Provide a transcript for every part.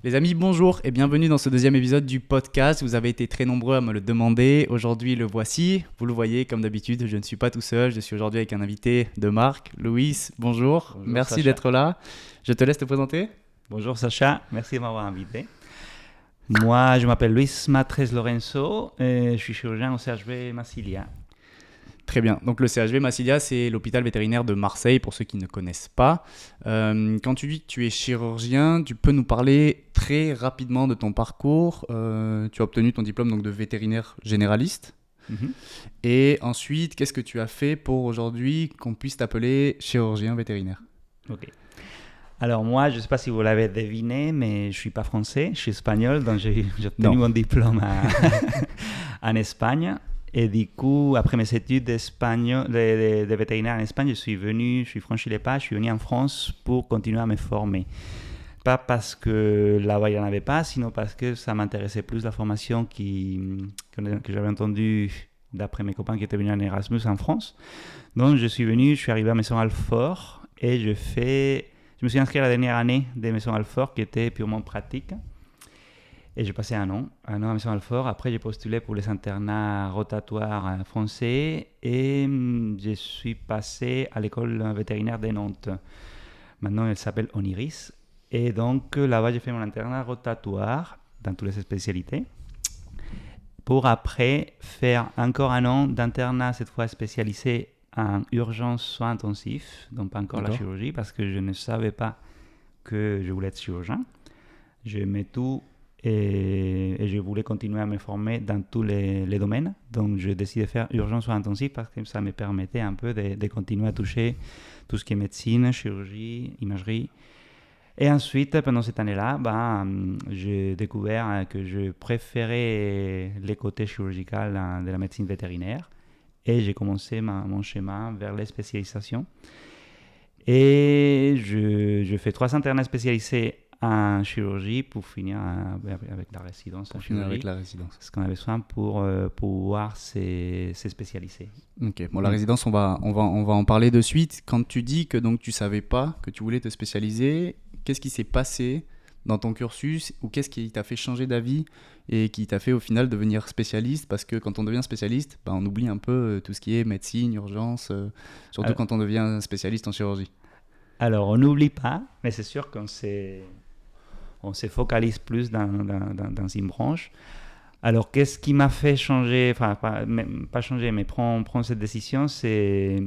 Les amis, bonjour et bienvenue dans ce deuxième épisode du podcast. Vous avez été très nombreux à me le demander. Aujourd'hui, le voici. Vous le voyez, comme d'habitude, je ne suis pas tout seul. Je suis aujourd'hui avec un invité de marque, Louis. Bonjour. Bonjour Merci Sacha. d'être là. Je te laisse te présenter. Bonjour Sacha, merci de m'avoir invité. Moi, je m'appelle Luis Matres Lorenzo et je suis chirurgien au CHV Massilia. Très bien. Donc le CHV Massilia, c'est l'hôpital vétérinaire de Marseille, pour ceux qui ne connaissent pas. Quand tu dis que tu es chirurgien, tu peux nous parler très rapidement de ton parcours. Tu as obtenu ton diplôme donc, de vétérinaire généraliste. Et ensuite, qu'est-ce que tu as fait pour aujourd'hui qu'on puisse t'appeler chirurgien vétérinaire? Ok. Alors moi, je ne sais pas si vous l'avez deviné, mais je ne suis pas français, je suis espagnol, donc j'ai obtenu mon diplôme en Espagne. Et du coup, après mes études de vétérinaire en Espagne, je suis franchi les pas, je suis venu en France pour continuer à me former. Pas parce que là-bas, il n'y en avait pas, sinon parce que ça m'intéressait plus la formation que j'avais entendue d'après mes copains qui étaient venus en Erasmus en France. Donc, je suis arrivé à Maison Alfort et je me suis inscrit à la dernière année de Maison Alfort qui était purement pratique. Et j'ai passé un an à Maison Alfort. Après, j'ai postulé pour les internats rotatoires français et je suis passé à l'école vétérinaire de Nantes. Maintenant, elle s'appelle Oniris. Et donc, là-bas, j'ai fait mon internat rotatoire dans toutes les spécialités pour après faire encore un an d'internat, cette fois spécialisé en urgence soins intensifs, donc pas encore la chirurgie, parce que je ne savais pas que je voulais être chirurgien. J'aimais tout et je voulais continuer à me former dans tous les domaines. Donc, j'ai décidé de faire urgence soins intensifs parce que ça me permettait un peu de continuer à toucher tout ce qui est médecine, chirurgie, imagerie. Et ensuite, pendant cette année-là, j'ai découvert que je préférais les côtés chirurgicaux de la médecine vétérinaire. Et j'ai commencé mon chemin vers les spécialisations. Et je fais 3 internats spécialisés en chirurgie pour finir avec la résidence en chirurgie. Avec la résidence. Ce qu'on a besoin pour pouvoir se spécialiser. Ok, bon, la résidence, on va en parler de suite. Quand tu dis que donc, tu ne savais pas que tu voulais te spécialiser, qu'est-ce qui s'est passé dans ton cursus ou qu'est-ce qui t'a fait changer d'avis et qui t'a fait au final devenir spécialiste? Parce que quand on devient spécialiste, on oublie un peu tout ce qui est médecine, urgence, surtout quand on devient spécialiste en chirurgie. Alors, on n'oublie pas, mais c'est sûr qu'on se focalise plus dans une branche. Alors, qu'est-ce qui m'a fait changer, enfin, pas changer, mais prendre cette décision, c'est,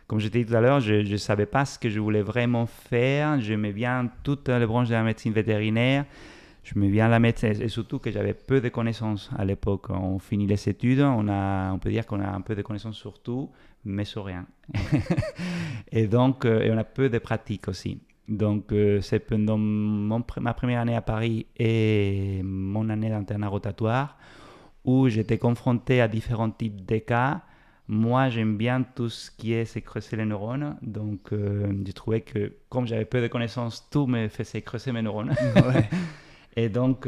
comme je t'ai dit tout à l'heure, je ne savais pas ce que je voulais vraiment faire. J'aimais bien toutes les branches de la médecine vétérinaire. J'aimais bien la médecine et surtout que j'avais peu de connaissances à l'époque. On finit les études, on peut dire qu'on a un peu de connaissances sur tout, mais sur rien. Et donc, on a peu de pratiques aussi. Donc, c'est pendant ma première année à Paris et mon année d'internat rotatoire où j'étais confronté à différents types de cas. Moi, j'aime bien tout ce qui est creuser les neurones. Donc, j'ai trouvé que comme j'avais peu de connaissances, tout me faisait creuser mes neurones. Ouais. Et donc,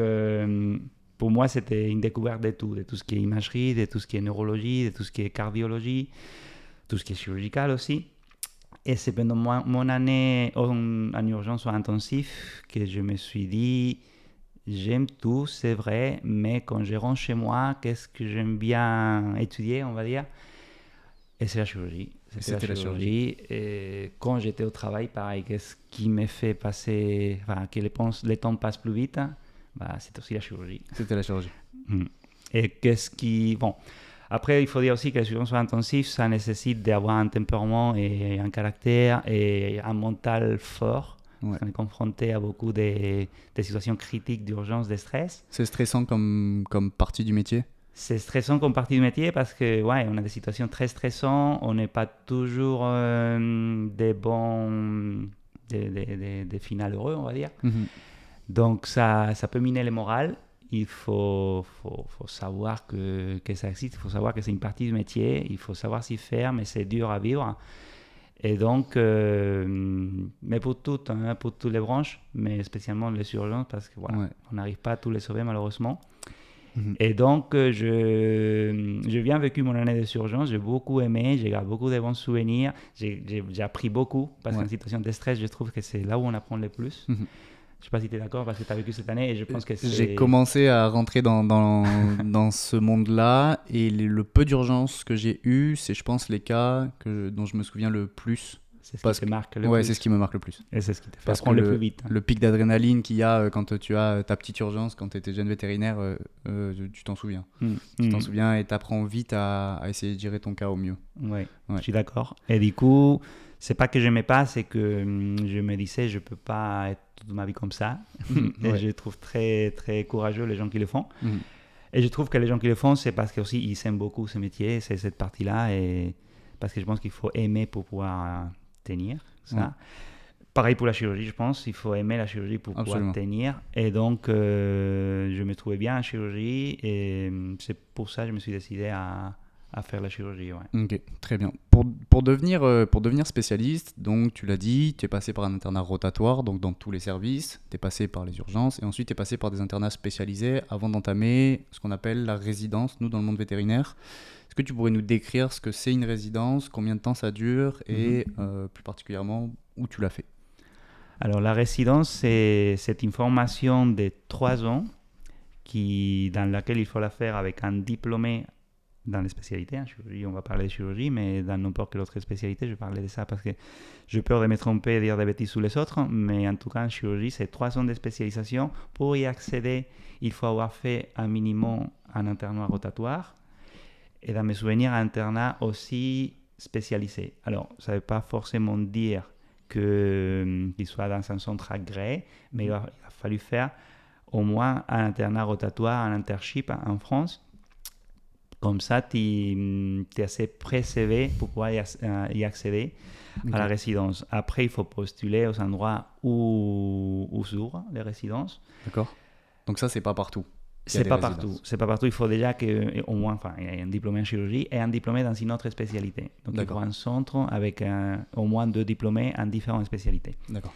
pour moi, c'était une découverte de tout ce qui est imagerie, de tout ce qui est neurologie, de tout ce qui est cardiologie, tout ce qui est chirurgical aussi. Et c'est pendant mon année en urgence intensif que je me suis dit, j'aime tout, c'est vrai, mais quand je rentre chez moi, qu'est-ce que j'aime bien étudier, on va dire? Et c'est la chirurgie. C'était la chirurgie. Et quand j'étais au travail, pareil, qu'est-ce qui me fait passer, que les temps passent plus vite? C'est aussi la chirurgie. C'était la chirurgie. Et qu'est-ce qui... Bon, après, il faut dire aussi que les urgences intensives, ça nécessite d'avoir un tempérament et un caractère et un mental fort. Ouais. On est confronté à beaucoup de situations critiques d'urgence, de stress. C'est stressant comme partie du métier? C'est stressant comme partie du métier parce que on a des situations très stressantes, on n'est pas toujours des finales heureux, on va dire. Donc ça peut miner le moral. Il faut savoir que ça existe, il faut savoir que c'est une partie du métier, il faut savoir s'y faire, mais c'est dur à vivre. Et donc, mais pour toutes les branches, mais spécialement les urgences, parce que on n'arrive pas à tous les sauver malheureusement. Et donc, j'ai bien vécu mon année de surgence, j'ai beaucoup aimé, j'ai gardé beaucoup de bons souvenirs, j'ai appris beaucoup, parce qu'en situation de stress, je trouve que c'est là où on apprend le plus. Je ne sais pas si tu es d'accord parce que tu as vécu cette année et je pense que c'est... J'ai commencé à rentrer dans ce monde-là et le peu d'urgence que j'ai eu, c'est je pense les cas dont je me souviens le plus. C'est ce qui te marque le ouais, plus. c'est ce qui me marque le plus. Et c'est ce qui te fait Parce que apprendre le plus vite. le pic d'adrénaline qu'il y a quand tu as ta petite urgence, quand tu étais jeune vétérinaire, tu t'en souviens. Tu t'en souviens et tu apprends vite à essayer de gérer ton cas au mieux. Ouais. Je suis d'accord. Et du coup, c'est pas que je n'aimais pas, c'est que je me disais, je peux pas être toute ma vie comme ça. Et je trouve très, très courageux les gens qui le font. Et je trouve que les gens qui le font, c'est parce qu'ils aiment beaucoup ce métier, c'est cette partie-là. Et parce que je pense qu'il faut aimer pour pouvoir tenir ça. Pareil pour la chirurgie, je pense. Il faut aimer la chirurgie pour pouvoir tenir. Et donc, je me trouvais bien en chirurgie. Et c'est pour ça que je me suis décidé à faire la chirurgie. Ouais. Ok, très bien. Pour devenir spécialiste, donc tu l'as dit, tu es passé par un internat rotatoire, donc dans tous les services, tu es passé par les urgences, et ensuite tu es passé par des internats spécialisés avant d'entamer ce qu'on appelle la résidence, nous dans le monde vétérinaire. Est-ce que tu pourrais nous décrire ce que c'est une résidence, combien de temps ça dure, et plus particulièrement où tu l'as fait? Alors la résidence, c'est une formation de 3 ans dans laquelle il faut la faire avec un diplômé dans les spécialités. En chirurgie, on va parler de chirurgie, mais dans n'importe quelle autre spécialité, je vais parler de ça parce que j'ai peur de me tromper et dire des bêtises sur les autres. Mais en tout cas, en chirurgie, c'est 3 ans de spécialisation. Pour y accéder, il faut avoir fait un minimum un internat rotatoire. Et dans mes souvenirs, un internat aussi spécialisé. Alors, ça ne veut pas forcément dire qu'il soit dans un centre agréé, mais il a fallu faire au moins un internat rotatoire, un internship en France. Comme ça, tu es assez pré-CV pour pouvoir y accéder à la résidence. Après, il faut postuler aux endroits où s'ouvrent les résidences. D'accord. Donc ça, c'est pas partout. C'est pas partout. C'est pas partout. Il faut déjà qu'au moins, il y ait un diplômé en chirurgie et un diplômé dans une autre spécialité. Donc, il faut un centre avec au moins 2 diplômés en différentes spécialités. D'accord.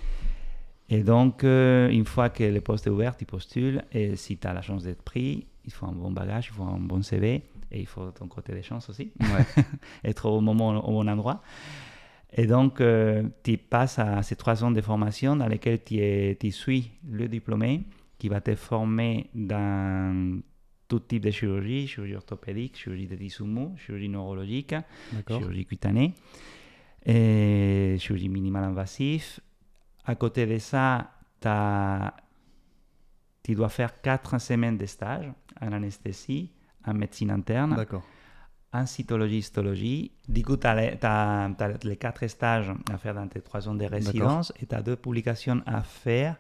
Et donc, une fois que le poste est ouvert, tu postules. Et si tu as la chance d'être pris, il faut un bon bagage, il faut un bon CV. Et il faut ton côté des chances aussi. Ouais. Être au bon endroit. Et donc, tu passes à ces 3 ans de formation dans lesquelles tu suis le diplômé qui va te former dans tout type de chirurgie, chirurgie orthopédique, chirurgie de tissus mous, chirurgie neurologique, chirurgie cutanée, et chirurgie minimale invasive. À côté de ça, tu dois faire 4 semaines de stage en anesthésie, en médecine interne, en cytologie, histologie. Du coup, tu as les 4 stages à faire dans tes 3 ans de résidence et tu as 2 publications à faire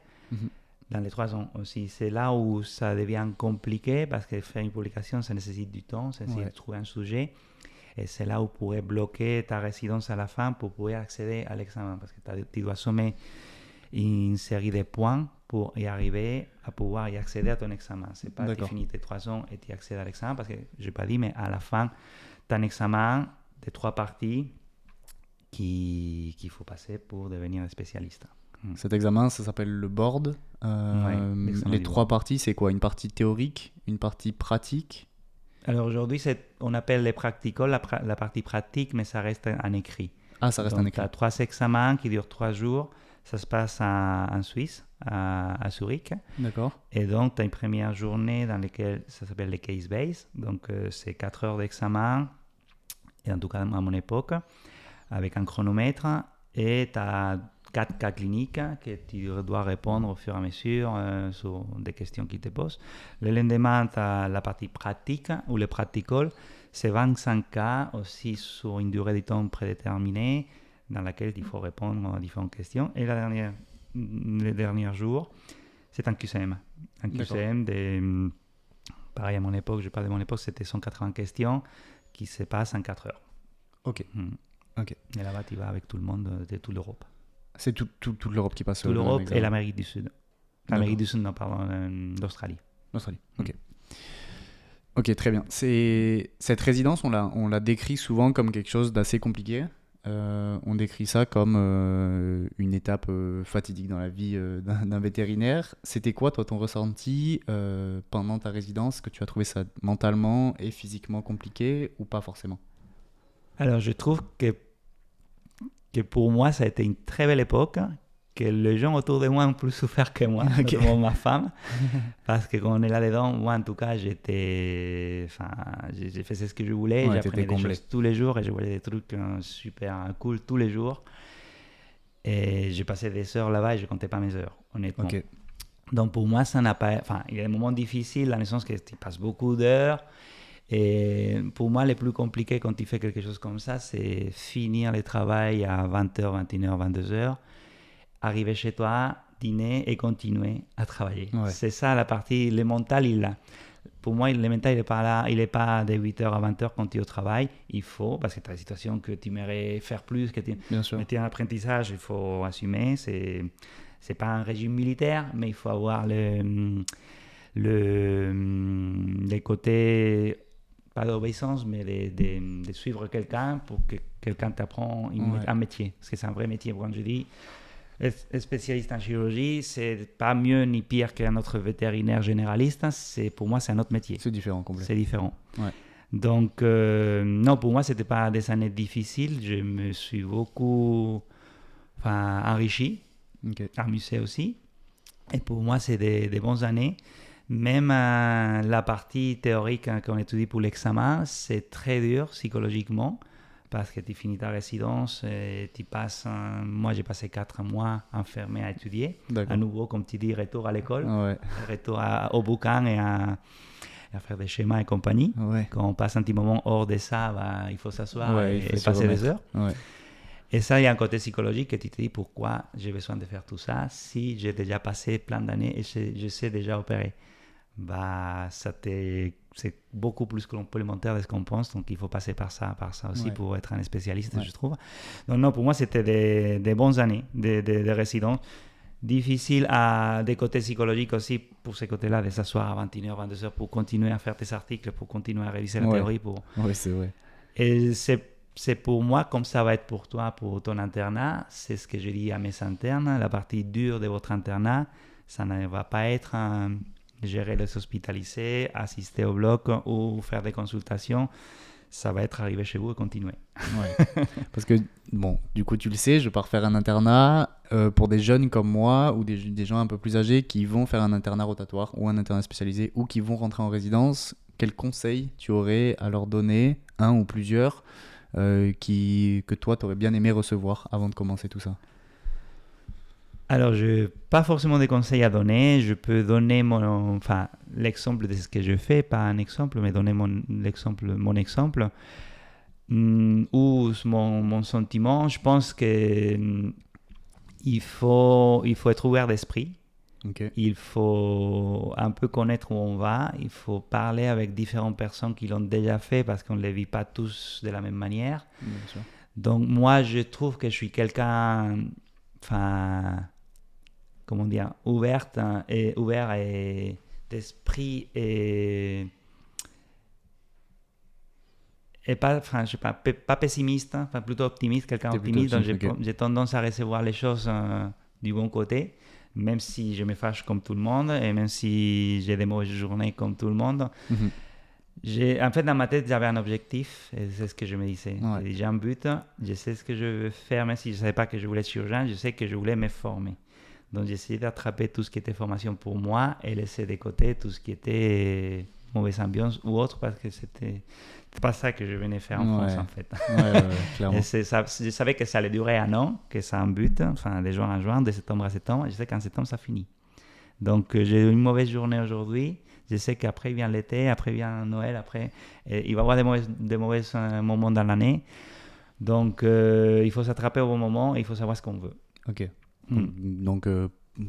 dans les 3 ans aussi. C'est là où ça devient compliqué parce que faire une publication, ça nécessite du temps, ça nécessite de trouver un sujet. Et c'est là où tu pourrais bloquer ta résidence à la fin pour pouvoir accéder à l'examen parce que tu dois sommer une série de points pour y arriver à pouvoir y accéder à ton examen. C'est pas que tu finis tes 3 ans et tu accèdes à l'examen parce que je n'ai pas dit, mais à la fin, tu as un examen de 3 parties qu'il faut passer pour devenir spécialiste. Cet examen, ça s'appelle le board. Les 3 parties, c'est quoi? Une partie théorique, une partie pratique? Alors aujourd'hui, on appelle les practicals la partie pratique, mais ça reste en écrit. Ah, ça reste en écrit. Tu as 3 examens qui durent 3 jours. Ça se passe en Suisse, à Zurich. D'accord. Et donc, tu as une première journée dans laquelle ça s'appelle les case base. Donc, c'est 4 heures d'examen, et en tout cas à mon époque, avec un chronomètre. Et tu as 4 cas cliniques que tu dois répondre au fur et à mesure sur des questions qu'ils te posent. Le lendemain, tu as la partie pratique ou le practical. C'est 25 cas aussi sur une durée de temps prédéterminée, dans laquelle il faut répondre à différentes questions. Et le dernier jour, c'est un QCM. Un QCM, pareil à mon époque, je parle de mon époque, c'était 180 questions qui se passent en 4 heures. Ok. Et là-bas, tu vas avec tout le monde de toute l'Europe. C'est toute l'Europe qui passe. Toute l'Europe et l'Amérique du Sud. L'Amérique du Sud, non, pardon, l'Australie. L'Australie, ok. Ok, très bien. Cette résidence, on la décrit souvent comme quelque chose d'assez compliqué. On décrit ça comme une étape fatidique dans la vie d'un vétérinaire. C'était quoi, toi, ton ressenti pendant ta résidence? Est-ce que tu as trouvé ça mentalement et physiquement compliqué ou pas forcément? Alors, je trouve que pour moi, ça a été une très belle époque que les gens autour de moi ont plus souffert que moi, notamment ma femme, parce que quand on est là-dedans, moi en tout cas, j'ai fait ce que je voulais, j'apprenais des choses tous les jours et je voyais des trucs super cool tous les jours. Et j'ai passé des heures là-bas et je ne comptais pas mes heures, honnêtement. Okay. Donc pour moi, ça n'a pas... Enfin, il y a des moments difficiles, dans le sens que tu passes beaucoup d'heures. Et pour moi, le plus compliqué quand tu fais quelque chose comme ça, c'est finir le travail à 20h, 21h, 22h, arriver chez toi, dîner et continuer à travailler. Ouais. C'est ça la partie, le mental, il l'a. Pour moi, le mental, il n'est pas là, il n'est pas de 8h à 20h quand tu es au travail. Il faut, parce que tu as des situations que tu aimerais faire plus, que tu es en apprentissage, il faut assumer. C'est pas un régime militaire, mais il faut avoir les côtés, pas d'obéissance, mais de suivre quelqu'un pour que quelqu'un t'apprend un métier. Parce que c'est un vrai métier. Quand je dis spécialiste en chirurgie, c'est pas mieux ni pire qu'un autre vétérinaire généraliste. Pour moi, c'est un autre métier. C'est différent, complètement. C'est différent. Ouais. Donc, non, pour moi, c'était pas des années difficiles. Je me suis beaucoup enrichi, amusé aussi. Et pour moi, c'est des bonnes années. Même la partie théorique qu'on étudie pour l'examen, c'est très dur psychologiquement. Parce que tu finis ta résidence et tu passes... Moi, j'ai passé 4 mois enfermé à étudier. D'accord. À nouveau, comme tu dis, retour à l'école, retour au bouquin et à faire des schémas et compagnie. Ouais. Quand on passe un petit moment hors de ça, il faut s'asseoir et passer des heures. Ouais. Et ça, il y a un côté psychologique que tu te dis pourquoi j'ai besoin de faire tout ça si j'ai déjà passé plein d'années et je sais déjà opérer. C'est beaucoup plus complémentaire de ce qu'on pense, donc il faut passer par ça aussi pour être un spécialiste, je trouve. Donc non, pour moi, c'était des bonnes années de résidence. Difficile des côtés psychologiques aussi, pour ces côtés-là, de s'asseoir à 21h, 22h pour continuer à faire tes articles, pour continuer à réviser la théorie. Oui, c'est vrai. Et c'est pour moi, comme ça va être pour toi, pour ton internat, c'est ce que je dis à mes internes, la partie dure de votre internat, ça ne va pas être gérer les hospitalisés, assister au bloc ou faire des consultations. Ça va être arriver chez vous et continuer. Ouais. Parce que, bon, du coup, tu le sais, je pars faire un internat pour des jeunes comme moi ou des gens un peu plus âgés qui vont faire un internat rotatoire ou un internat spécialisé ou qui vont rentrer en résidence. Quels conseils tu aurais à leur donner, un ou plusieurs, que toi, tu aurais bien aimé recevoir avant de commencer tout ça? Alors, je n'ai pas forcément des conseils à donner. Je peux donner l'exemple de ce que je fais, pas un exemple, mais donner mon exemple ou mon sentiment. Je pense qu'il faut être ouvert d'esprit. Okay. Il faut un peu connaître où on va. Il faut parler avec différentes personnes qui l'ont déjà fait parce qu'on ne les vit pas tous de la même manière. Bien sûr. Donc, moi, je trouve que je suis quelqu'un... comment dire, ouvert et d'esprit et pas, je sais pas pessimiste, plutôt optimiste, quelqu'un optimiste. Donc j'ai tendance à recevoir les choses du bon côté, même si je me fâche comme tout le monde et même si j'ai des mauvaises journées comme tout le monde. Mm-hmm. En fait, dans ma tête, j'avais un objectif et c'est ce que je me disais. Ouais. J'ai un but, je sais ce que je veux faire, même si je ne savais pas que je voulais être chirurgien, je sais que je voulais me former. Donc, j'ai essayé d'attraper tout ce qui était formation pour moi et laisser de côté tout ce qui était mauvaise ambiance ou autre parce que c'était pas ça que je venais faire en France, en fait. Clairement. Et je savais que ça allait durer 1 an, que ça a un but, de juin à juin, de septembre à septembre. Et je sais qu'en septembre, ça finit. Donc, j'ai une mauvaise journée aujourd'hui. Je sais qu'après vient l'été, après vient Noël, après il va y avoir des mauvais moments dans l'année. Donc, il faut s'attraper au bon moment et il faut savoir ce qu'on veut. Ok. Donc,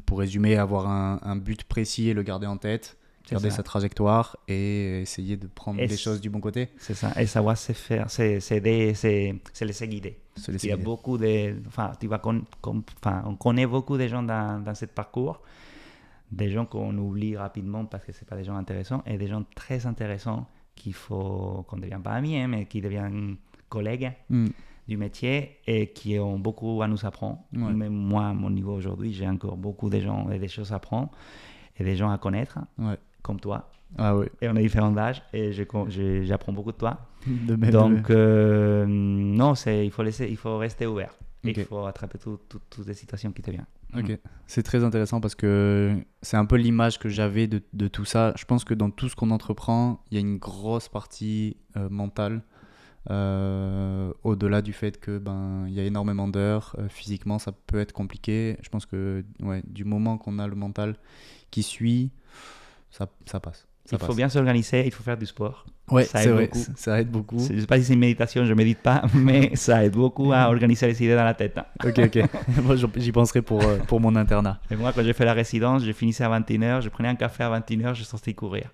pour résumer, avoir un but précis et le garder en tête, garder sa trajectoire et essayer de prendre les choses du bon côté. C'est ça, et savoir se faire, c'est laisser guider. Il y a beaucoup de... on connaît beaucoup de gens dans ce parcours, des gens qu'on oublie rapidement parce que ce n'est pas des gens intéressants, et des gens très intéressants qu'on ne devient pas amis, mais qui deviennent collègues. Du métier et qui ont beaucoup à nous apprendre. Ouais. Même moi, à mon niveau aujourd'hui, j'ai encore beaucoup de gens et des choses à apprendre et des gens à connaître, comme toi. Ah oui. Et on a différents âges et j'apprends beaucoup de toi. De même. Donc, non, il faut rester ouvert. Et Ok. il faut attraper toutes les situations qui te viennent. Ok, c'est très intéressant parce que c'est un peu l'image que j'avais de tout ça. Je pense que dans tout ce qu'on entreprend, il y a une grosse partie mentale, au-delà du fait que il y a énormément d'heures. Physiquement, ça peut être compliqué. Je pense que ouais, du moment qu'on a le mental qui suit, ça passe. Ça Il faut passe. bien s'organiser, il faut faire du sport. Ouais, Ça c'est aide vrai, beaucoup. ça aide beaucoup. Je ne sais pas si c'est une méditation, je ne médite pas, mais ça aide beaucoup à organiser les idées dans la tête. Ok, ok. Moi, j'y penserai pour mon internat. Et moi, quand j'ai fait la résidence, je finissais à 21h, je prenais un café à 21h, je sortais courir.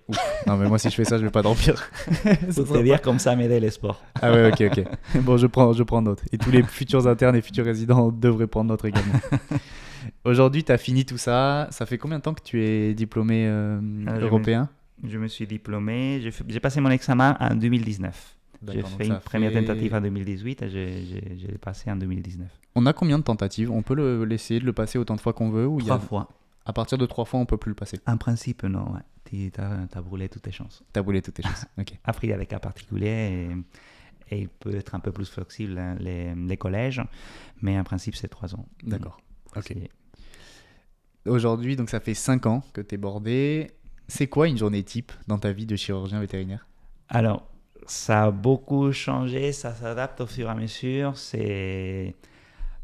Non, mais moi, si je fais ça, je vais pas dormir. Ça Pour te sera dire pas- comme ça m'aider les sports. Ah ouais, ok, ok. Bon, je prends note. Et tous les futurs internes et futurs résidents devraient prendre note également. Aujourd'hui, tu as fini tout ça. Ça fait combien de temps que tu es diplômé européen? Je me suis diplômé, j'ai passé mon examen en 2019. J'ai D'accord, donc fait ça une première fait- tentative en 2018 et je l'ai passé en 2019. On a combien de tentatives? On peut essayer de le passer autant de fois qu'on veut ou il y a... 3 fois. À partir de 3 fois, on peut plus le passer. En principe, non. Ouais. Tu as brûlé toutes tes chances. T'as brûlé toutes tes chances. Ok. Après, il y a des cas particuliers et il peut être un peu plus flexible, hein, les collèges, mais en principe, c'est 3 ans. D'accord. Ok. C'est- Aujourd'hui, donc ça fait 5 ans que tu es bordé. C'est quoi une journée type dans ta vie de chirurgien vétérinaire? Alors, ça a beaucoup changé, ça s'adapte au fur et à mesure. C'est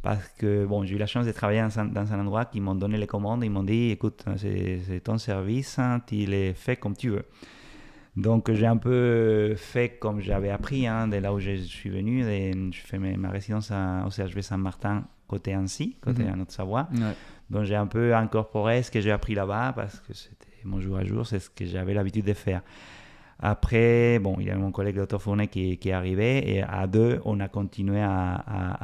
parce que bon, j'ai eu la chance de travailler dans un endroit qui m'ont donné les commandes. Ils m'ont dit, écoute, c'est ton service, hein, tu les fais comme tu veux. Donc, j'ai un peu fait comme j'avais appris, hein, de là où je suis venu. Je fais ma résidence au CHV Saint-Martin, côté Annecy, côté à Haute-Savoie. Ouais. Donc, j'ai un peu incorporé ce que j'ai appris là-bas parce que c'était mon jour à jour, c'est ce que j'avais l'habitude de faire. Après, bon, il y a mon collègue Dr Fournet qui est arrivé et à deux, on a continué à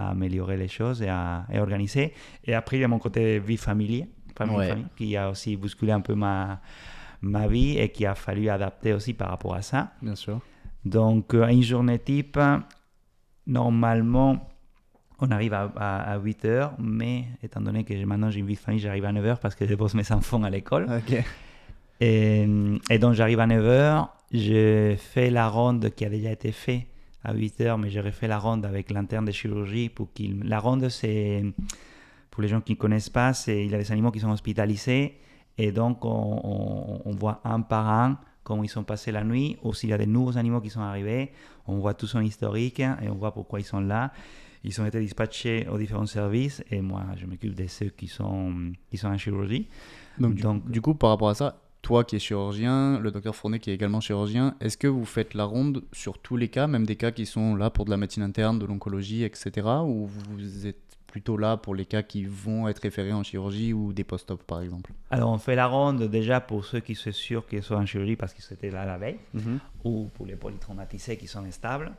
améliorer les choses et à organiser. Et après, il y a mon côté vie famille, Ouais. qui a aussi bousculé un peu ma vie et qui a fallu adapter aussi par rapport à ça. Bien sûr. Donc, une journée type, normalement, on arrive à 8 heures, mais étant donné que maintenant j'ai une vie de famille, j'arrive à 9 heures parce que je pose mes enfants à l'école. Ok. Et donc, j'arrive à 9 heures, je fais la ronde qui a déjà été faite à 8 heures, mais j'ai refait la ronde avec l'interne de chirurgie pour qu'il... La ronde, c'est, pour les gens qui ne connaissent pas, il y a des animaux qui sont hospitalisés et donc on voit un par un comment ils sont passés la nuit, ou s'il y a des nouveaux animaux qui sont arrivés, on voit tout son historique et on voit pourquoi ils sont là. Ils ont été dispatchés aux différents services et moi, je m'occupe de ceux qui sont en chirurgie. Donc, du coup, par rapport à ça, toi qui es chirurgien, le docteur Fournet qui est également chirurgien, est-ce que vous faites la ronde sur tous les cas, même des cas qui sont là pour de la médecine interne, de l'oncologie, etc. ou vous êtes plutôt là pour les cas qui vont être référés en chirurgie ou des post-op par exemple? Alors on fait la ronde déjà pour ceux qui sont sûrs qu'ils sont en chirurgie parce qu'ils étaient là la veille, ou pour les polytraumatisés qui sont instables.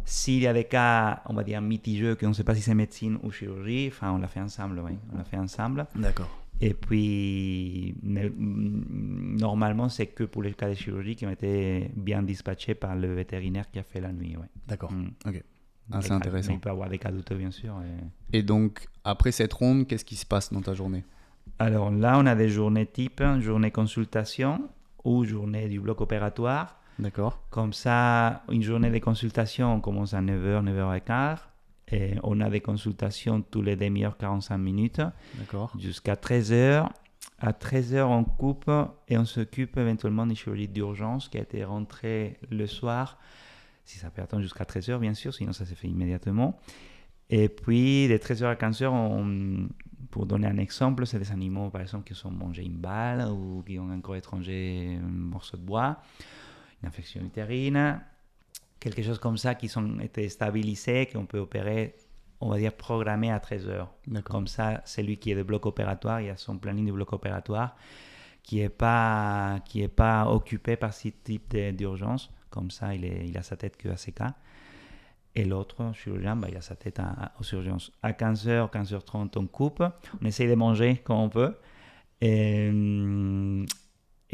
S'il y a des cas, on va dire, mitigeux, qu'on ne sait pas si c'est médecine ou chirurgie, enfin, on l'a fait ensemble, oui, on l'a fait ensemble. D'accord. Et puis, normalement, c'est que pour les cas de chirurgie qui ont été bien dispatchés par le vétérinaire qui a fait la nuit, oui. D'accord, Mm. ok. Ah, c'est Mais intéressant. il peut y avoir des cas douteux, bien sûr. Et donc, après cette ronde, qu'est-ce qui se passe dans ta journée? Alors là, on a des journées type, journée consultation ou journée du bloc opératoire. D'accord. Comme ça, une journée de consultation, on commence à 9h, 9h15. Et on a des consultations tous les demi-heures, 45 minutes, D'accord. jusqu'à 13h. À 13h, on coupe et on s'occupe éventuellement des chirurgies d'urgence qui a été rentrée le soir. Si ça peut attendre jusqu'à 13h, bien sûr, sinon ça se fait immédiatement. Et puis, de 13h à 15h, pour donner un exemple, c'est des animaux, par exemple, qui sont mangés une balle ou qui ont encore étranger un morceau de bois, une infection utérine, quelque chose comme ça qui ont été stabilisés, qu'on peut opérer, on va dire, programmé à 13h. D'accord. Comme ça, celui qui est de bloc opératoire, il a son planning de bloc opératoire qui est pas occupé par ce type d'urgence. Comme ça, il a sa tête que à ces cas. Et l'autre chirurgien, il a sa tête aux urgences. À 15h, 15h30, on coupe. On essaye de manger quand on peut. Et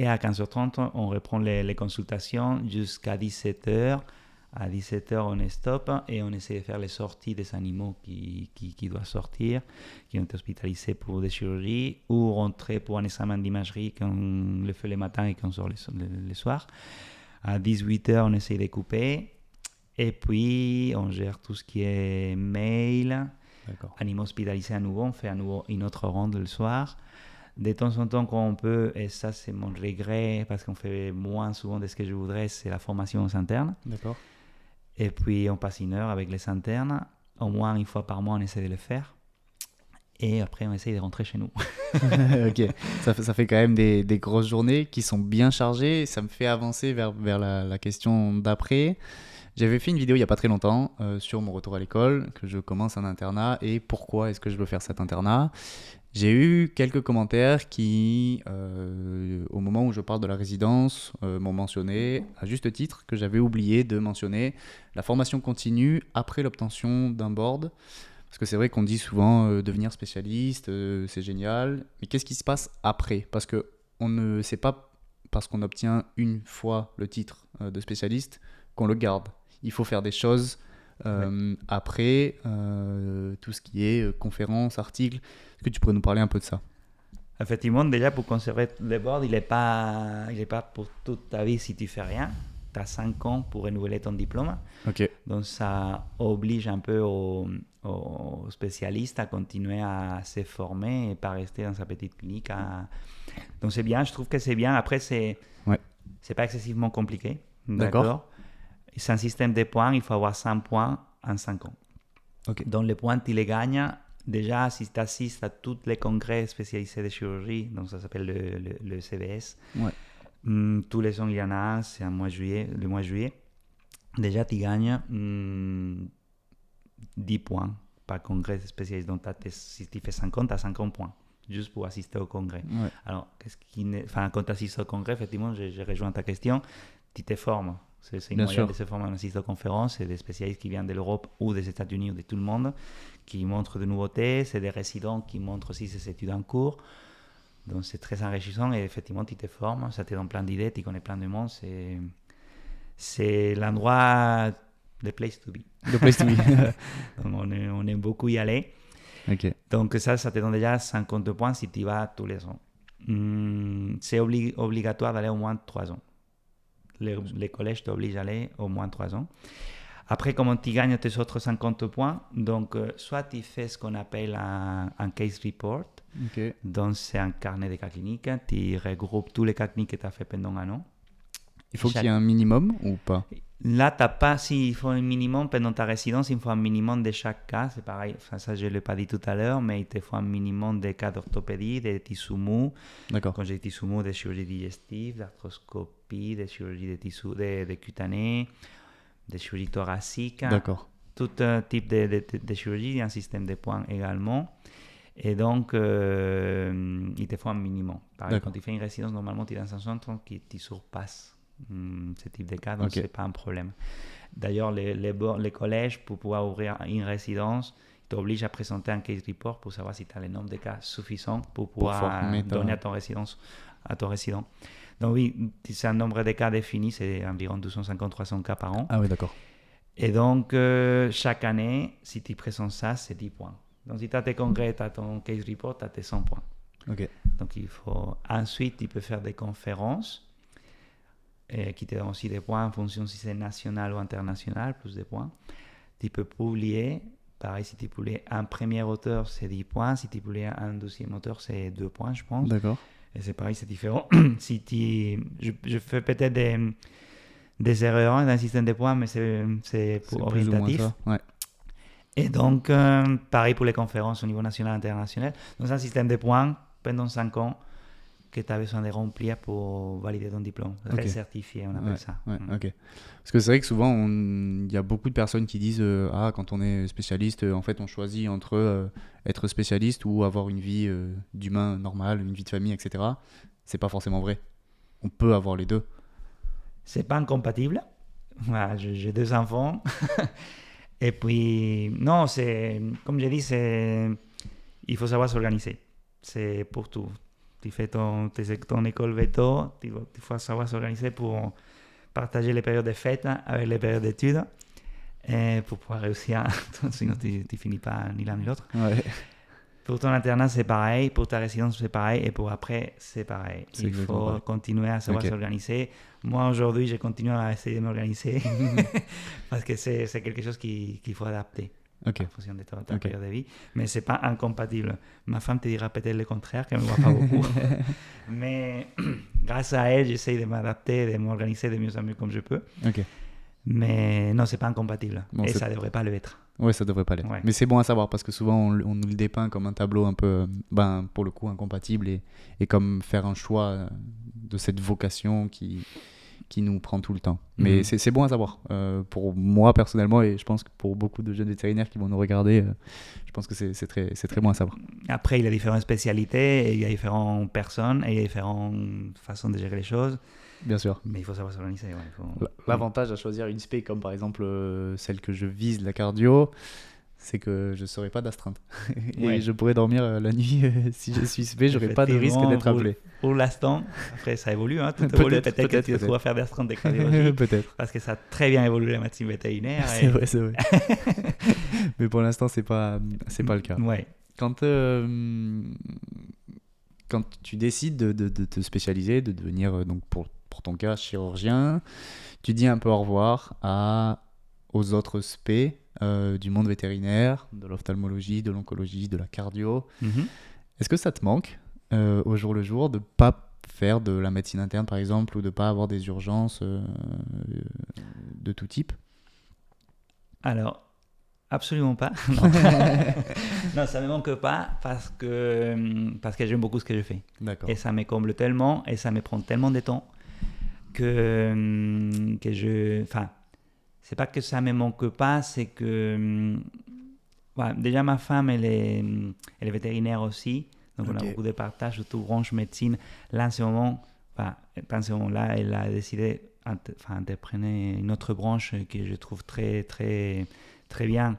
à 15h30, on reprend les consultations jusqu'à 17h. À 17h, on stop et on essaie de faire les sorties des animaux qui doivent sortir, qui ont été hospitalisés pour des chirurgies, ou rentrer pour un examen d'imagerie qu'on le fait le matin et qu'on sort le soir. À 18h, on essaie de couper. Et puis, on gère tout ce qui est mail. D'accord. Animaux hospitalisés à nouveau, on fait à nouveau une autre ronde le soir. De temps en temps, quand on peut, et ça c'est mon regret parce qu'on fait moins souvent de ce que je voudrais, c'est la formation aux internes. D'accord. Et puis on passe 1 heure avec les internes. Au moins 1 fois par mois, on essaie de le faire. Et après, on essaie de rentrer chez nous. Ok, ça fait quand même des grosses journées qui sont bien chargées. Ça me fait avancer vers la question d'après. J'avais fait une vidéo il n'y a pas très longtemps sur mon retour à l'école, que je commence un internat et pourquoi est-ce que je veux faire cet internat. J'ai eu quelques commentaires qui, au moment où je parle de la résidence, m'ont mentionné, à juste titre, que j'avais oublié de mentionner la formation continue après l'obtention d'un board. Parce que c'est vrai qu'on dit souvent devenir spécialiste, c'est génial, mais qu'est-ce qui se passe après? Parce que on ne sait pas, parce qu'on obtient une fois le titre de spécialiste, qu'on le garde. Il faut faire des choses après, tout ce qui est conférences, articles. Est-ce que tu pourrais nous parler un peu de ça? Effectivement, déjà pour conserver le board, il n'est pas pour toute ta vie si tu fais rien. Tu as 5 ans pour renouveler ton diplôme. Ok, Donc ça oblige un peu aux spécialistes à continuer à se former et pas rester dans sa petite clinique. Donc c'est bien, je trouve que c'est bien. Après, c'est pas excessivement compliqué. D'accord. C'est un système de points, il faut avoir 100 points en 5 ans. Ok. Donc les points, tu les gagnes. Déjà, si tu assistes à tous les congrès spécialisés de chirurgie, donc ça s'appelle le CVS, Ouais. tous les ans il y en a un, c'est le mois de juillet. Déjà, tu gagnes 10 points par congrès spécialisé. Donc, si tu fais 50, tu as 50 points, juste pour assister au congrès. Ouais. Alors, quand tu assistes au congrès, effectivement, je rejoins ta question, tu te formes. C'est une Bien moyen sûr. de se former en assistant aux conférences. C'est des spécialistes qui viennent de l'Europe ou des États-Unis ou de tout le monde, qui montrent de nouveautés. C'est des résidents qui montrent aussi ses études en cours. Donc, c'est très enrichissant et effectivement, tu te formes. Ça te donne plein d'idées, tu connais plein de monde. C'est l'endroit, the place to be. The place to be. Donc, on aime beaucoup y aller. Ok. Donc, ça te donne déjà 50 points si tu y vas tous les ans. C'est obligatoire d'aller au moins 3 ans. Les collèges t'obligent à aller au moins 3 ans. Après, comment tu gagnes tes autres 50 points? Donc, soit tu fais ce qu'on appelle un case report. Ok. Donc, c'est un carnet de cas cliniques. Tu regroupes tous les cas cliniques que tu as fait pendant un an. Il faut qu'il y ait un minimum ou pas? Là, tu n'as pas, s'il faut un minimum pendant ta résidence, il faut un minimum de chaque cas. C'est pareil, enfin, ça je ne l'ai pas dit tout à l'heure, mais il te faut un minimum de cas d'orthopédie, de tissus mous. D'accord. Quand j'ai dit tissus mous, de chirurgie digestive, d'arthroscopie, de chirurgie de tissus de cutanée, de chirurgie thoracique. D'accord. Tout type de chirurgie, il y a un système de points également. Et donc, il te faut un minimum. Pareil, quand tu fais une résidence, normalement, tu es dans un centre qui surpasse ce type de cas, donc Okay. c'est pas un problème. D'ailleurs, les collèges, pour pouvoir ouvrir une résidence, t'obligent à présenter un case report pour savoir si tu as le nombre de cas suffisant pour pouvoir donner à ton résident. Donc oui, c'est un nombre de cas défini, c'est environ 250-300 cas par an. Ah oui, d'accord. Et donc, chaque année, si tu présentes ça, c'est 10 points. Donc, si tu as tes congrès, tu as ton case report, tu as tes 100 points. Ok. Donc, il faut... Ensuite, tu peux faire des conférences qui te donnent aussi des points en fonction si c'est national ou international, plus de points. Tu peux publier. Pareil, si tu publies un premier auteur, c'est 10 points. Si tu publies un deuxième auteur, c'est 2 points, je pense. D'accord. Et c'est pareil, c'est différent. Je fais peut-être des erreurs dans le système de points, mais c'est pour orientatif. Plus ou moins ça. Ouais. Et donc, pareil pour les conférences au niveau national et international. Donc, c'est un système de points pendant 5 ans que tu as besoin de remplir pour valider ton diplôme. Recertifié, on appelle ça. Ouais, ok. Parce que c'est vrai que souvent, il y a beaucoup de personnes qui disent quand on est spécialiste, en fait, on choisit entre être spécialiste ou avoir une vie d'humain normale, une vie de famille, etc. C'est pas forcément vrai. On peut avoir les deux. C'est pas incompatible. Voilà, j'ai 2 enfants. Et puis, non, comme je dis, il faut savoir s'organiser. C'est pour tout. Tu fais ton école veto, il faut savoir s'organiser pour partager les périodes de fête avec les périodes d'études et pour pouvoir réussir. Sinon, tu finis pas ni l'un ni l'autre. Ouais. Pour ton internat, c'est pareil. Pour ta résidence, c'est pareil. Et pour après, c'est pareil. Il faut continuer à savoir s'organiser. Moi, aujourd'hui, je continue à essayer de m'organiser parce que c'est quelque chose qu'il faut adapter. en fonction de ta période de vie. Mais ce n'est pas incompatible. Ma femme te dira peut-être le contraire, qu'elle ne me voit pas beaucoup. Mais grâce à elle, j'essaie de m'adapter, de m'organiser de mieux en mieux comme je peux. Mais non, ce n'est pas incompatible. Bon, ça ne devrait pas l'être. Oui, ça devrait pas l'être. Ouais. Mais c'est bon à savoir parce que souvent on nous le dépeint comme un tableau un peu, pour le coup, incompatible et comme faire un choix de cette vocation qui nous prend tout le temps. Mais c'est bon à savoir. Pour moi personnellement et je pense que pour beaucoup de jeunes vétérinaires qui vont nous regarder, je pense que c'est très bon à savoir. Après, il y a différentes spécialités, et il y a différentes personnes et il y a différentes façons de gérer les choses. Bien sûr. Mais il faut savoir s'organiser. Ouais, L'avantage à choisir une spé comme par exemple celle que je vise, la cardio, c'est que je ne serai pas d'astreinte. Et je pourrais dormir la nuit si je suis spé, je n'aurai pas de risque d'être appelé. Pour l'instant, après ça évolue, tout évolue. Peut-être que tu vas faire d'astreinte de cardiologie. Peut-être. Parce que ça a très bien évolué la médecine vétérinaire. C'est vrai. Mais pour l'instant, c'est pas le cas. Ouais. Quand tu décides de te spécialiser, de devenir, donc pour ton cas, chirurgien, tu dis un peu au revoir aux autres spé du monde vétérinaire, de l'ophtalmologie, de l'oncologie, de la cardio. Est-ce que ça te manque au jour le jour de ne pas faire de la médecine interne, par exemple, ou de ne pas avoir des urgences de tout type? Alors, absolument pas. Non, ça ne me manque pas parce que j'aime beaucoup ce que je fais. D'accord. Et ça me comble tellement et ça me prend tellement de temps que je... Enfin, c'est pas que ça me manque pas, c'est que... déjà, ma femme, elle est vétérinaire aussi. Donc, on a beaucoup de partage, surtout branche médecine. Là, en ce moment-là, elle a décidé d'entreprendre une autre branche que je trouve très, très, très bien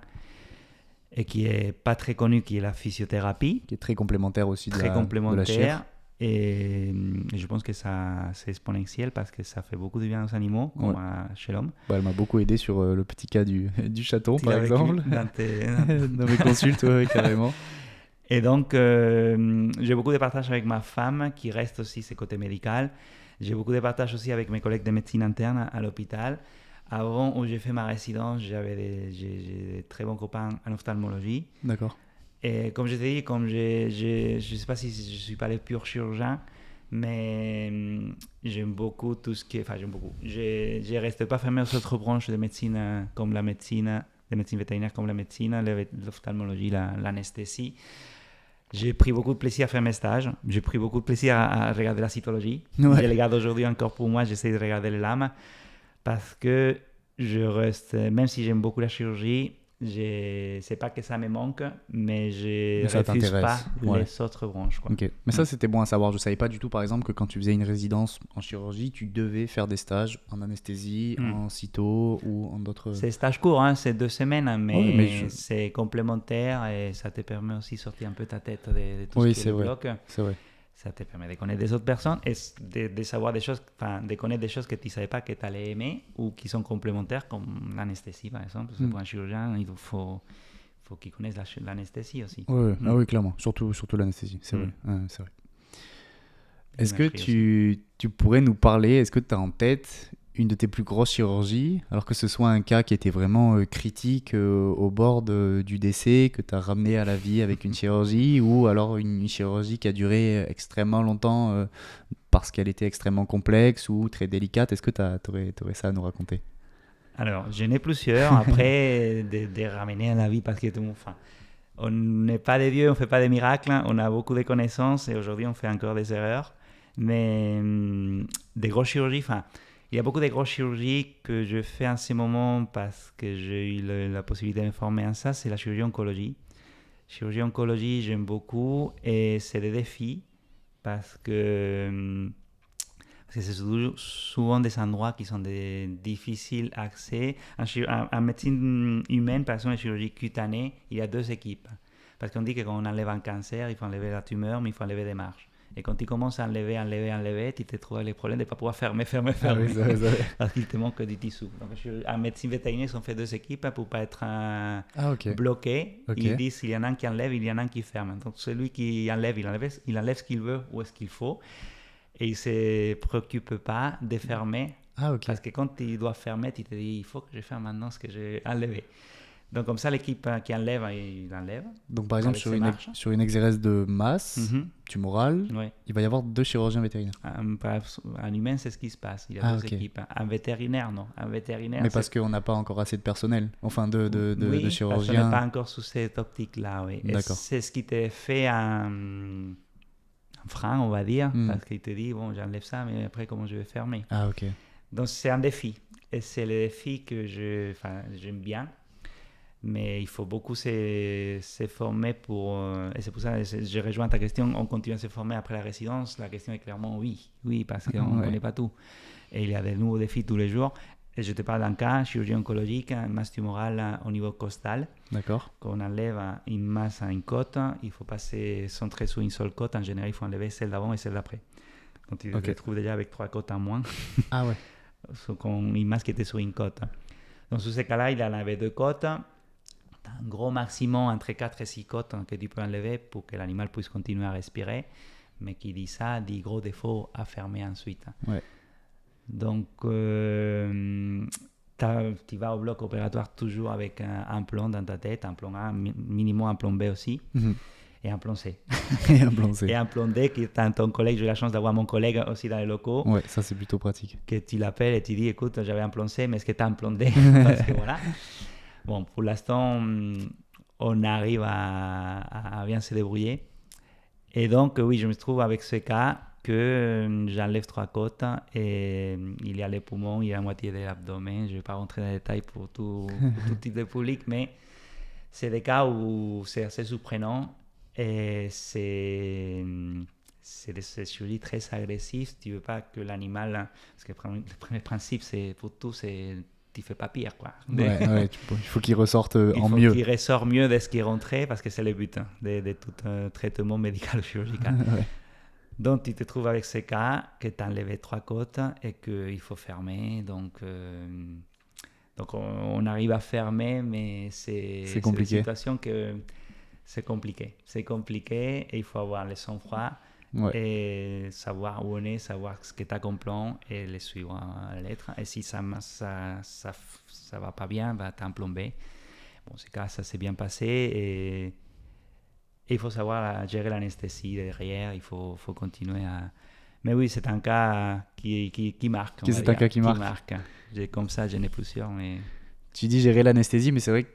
et qui est pas très connue, qui est la physiothérapie. Qui est très complémentaire aussi de la chair. Et je pense que c'est exponentiel parce que ça fait beaucoup de bien aux animaux, comme chez l'homme. Elle m'a beaucoup aidé sur le petit cas du chaton, par exemple. Dans mes consultes, carrément. Et donc, j'ai beaucoup de partage avec ma femme, qui reste aussi ses côtés médical. J'ai beaucoup de partage aussi avec mes collègues de médecine interne à l'hôpital. Avant, où j'ai fait ma résidence, j'ai des très bons copains en ophtalmologie. D'accord. Et comme je t'ai dit, je ne sais pas si je ne suis pas le pur chirurgien, mais j'aime beaucoup tout ce qui est... Enfin, j'aime beaucoup. Je ne reste pas fermé aux autres branches de médecine comme la médecine, de médecine vétérinaire comme la médecine, l'ophtalmologie, l'anesthésie. J'ai pris beaucoup de plaisir à faire mes stages. J'ai pris beaucoup de plaisir à regarder la cytologie. Je les regarde aujourd'hui encore pour moi. J'essaie de regarder les lames parce que je reste... Même si j'aime beaucoup la chirurgie... C'est pas que ça me manque, mais je refuse pas les autres branches. Okay. Mais ça, c'était bon à savoir. Je savais pas du tout, par exemple, que quand tu faisais une résidence en chirurgie, tu devais faire des stages en anesthésie, en cyto ou en d'autres... C'est stage court, c'est 2 semaines, mais c'est complémentaire et ça te permet aussi de sortir un peu ta tête de tout ce qui est bloc. C'est vrai. Ça te permet de connaître des autres personnes et de savoir des choses, de connaître des choses que tu ne savais pas que tu allais aimer ou qui sont complémentaires, comme l'anesthésie, par exemple. Pour un chirurgien, il faut qu'il connaisse l'anesthésie aussi. Ah oui, clairement. Surtout l'anesthésie, c'est vrai. C'est vrai. Est-ce que tu pourrais nous parler, est-ce que tu as en tête une de tes plus grosses chirurgies, alors que ce soit un cas qui était vraiment critique au bord du décès, que tu as ramené à la vie avec une chirurgie, ou alors une chirurgie qui a duré extrêmement longtemps parce qu'elle était extrêmement complexe ou très délicate? Est-ce que tu aurais ça à nous raconter? Alors, j'en ai plusieurs, après de ramener à la vie, parce que on n'est pas des dieux, on ne fait pas des miracles, on a beaucoup de connaissances et aujourd'hui on fait encore des erreurs, mais des grosses chirurgies, il y a beaucoup de grosses chirurgies que je fais en ce moment parce que j'ai eu la possibilité de me former en ça, c'est la chirurgie oncologie. Chirurgie oncologie, j'aime beaucoup et c'est des défis parce que c'est souvent des endroits qui sont difficiles d'accès. En médecine humaine, par exemple, en chirurgie cutanée, il y a 2 équipes. Parce qu'on dit que quand on enlève un cancer, il faut enlever la tumeur, mais il faut enlever des marges. Et quand tu commences à enlever, tu te trouves les problèmes de ne pas pouvoir fermer. Ah oui, ça. Parce qu'il te manque du tissu. Donc, en médecine vétérinaire, ils ont fait 2 équipes pour ne pas être bloqués. Ils disent qu'il y en a un qui enlève, il y en a un qui ferme. Donc, celui qui enlève, il enlève ce qu'il veut ou ce qu'il faut. Et il ne se préoccupe pas de fermer. Parce que quand tu dois fermer, tu te dis, il faut que je ferme maintenant ce que j'ai enlevé. Donc comme ça, l'équipe qui enlève, il enlève. Donc par exemple, Avec ses marches. sur une exérèse de masse, tumorale, Ouais. il va y avoir 2 chirurgiens vétérinaires. En humain, c'est ce qui se passe. Il y a Ah, deux ok. équipes. Un vétérinaire, non. Un vétérinaire, Mais parce qu'on n'a pas encore assez de personnel, enfin de oui, parce qu'on n'est chirurgiens. pas encore sous cette optique-là. Oui. Et D'accord. c'est ce qui te fait un frein, on va dire, Hmm. parce qu'il te dit, bon, j'enlève ça, mais après, comment je vais fermer? Ah, ok. Donc, c'est un défi. Et c'est le défi que j'aime bien. Mais il faut beaucoup se former pour... et c'est pour ça que je rejoins ta question. On continue à se former après la résidence. La question est clairement oui. Oui, parce qu'on ne Ouais. connaît pas tout. Et il y a de nouveaux défis tous les jours. Et je te parle d'un cas, chirurgie oncologique, une masse tumorale au niveau costal. D'accord. Quand on enlève une masse à une côte, il faut pas se centrer sur une seule côte. En général, il faut enlever celle d'avant et celle d'après. Donc, tu te retrouves déjà avec 3 côtes en moins. Ah ouais. Une masse qui était sur une côte. Donc, sous ces cas-là, il en avait 2 côtes. Tu as un gros maximum entre 4 et 6 côtes que tu peux enlever pour que l'animal puisse continuer à respirer. Mais qui dit ça, dit gros défaut à fermer ensuite. Ouais. Donc, tu vas au bloc opératoire toujours avec un plan dans ta tête, un plan A, minimum un plan B aussi, et un plan C. Et un plan C. Et un plan D, qui est ton collègue, j'ai eu la chance d'avoir mon collègue aussi dans les locaux, Ouais, ça c'est plutôt pratique. que tu l'appelles et tu dis, écoute, j'avais un plan C, mais est-ce que tu as un plan D? Parce que voilà. Bon, pour l'instant, on arrive à bien se débrouiller. Et donc, oui, je me trouve avec ce cas que j'enlève 3 côtes et il y a les poumons, il y a la moitié de l'abdomen. Je ne vais pas rentrer dans les détails pour tout type de public, mais c'est des cas où c'est assez surprenant et c'est des chirurgies très agressives. Tu ne veux pas que l'animal... Parce que le premier principe, c'est pour tout, c'est... Tu ne fais pas pire, quoi. Ouais, il faut qu'il ressorte en mieux. Il faut qu'il ressort mieux de ce qui est rentré, parce que c'est le but de tout traitement médical ou chirurgical. Ouais. Donc, tu te trouves avec ce cas que tu as enlevé 3 côtes et qu'il faut fermer. Donc on arrive à fermer, mais c'est compliqué. une situation que c'est compliqué. C'est compliqué et il faut avoir le sang-froid et savoir où on est, savoir ce que tu as comme plan et le suivre à la lettre. Et si ça va pas bien, bah, tu as un plan B. Bon, ce cas, ça s'est bien passé et il faut savoir gérer l'anesthésie derrière, il faut continuer à... Mais oui, c'est un cas qui marque. C'est un cas qui marque. Comme ça, j'en ai plusieurs. Mais... Tu dis gérer l'anesthésie, mais c'est vrai que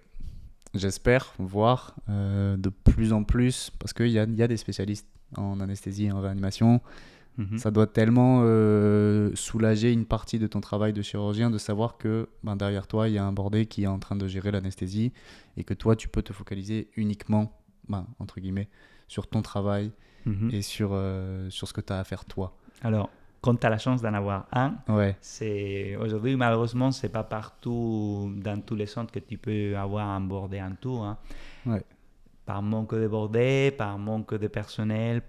j'espère voir de plus en plus, parce qu'il y a des spécialistes en anesthésie et en réanimation. Ça doit tellement soulager une partie de ton travail de chirurgien de savoir que derrière toi, il y a un bordé qui est en train de gérer l'anesthésie et que toi, tu peux te focaliser uniquement, entre guillemets, sur ton travail et sur ce que tu as à faire toi. Alors, quand tu as la chance d'en avoir un, ouais. Aujourd'hui, malheureusement, ce n'est pas partout, dans tous les centres, que tu peux avoir un bordé en tout. Hein. Ouais. Par manque de bordé, par manque de personnel,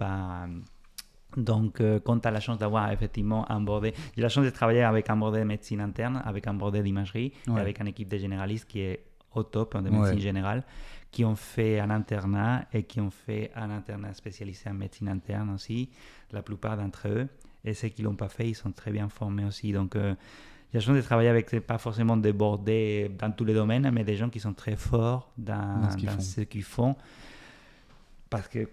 Donc, quand tu as la chance d'avoir effectivement un bordé, j'ai la chance de travailler avec un bordé de médecine interne, avec un bordé d'imagerie, et avec une équipe de généralistes qui est au top de médecine générale, qui ont fait un internat et qui ont fait un internat spécialisé en médecine interne aussi, la plupart d'entre eux. Et ceux qui ne l'ont pas fait, ils sont très bien formés aussi. Donc, j'ai la chance de travailler avec, pas forcément des bordés dans tous les domaines, mais des gens qui sont très forts dans ce qu'ils font. Parce que,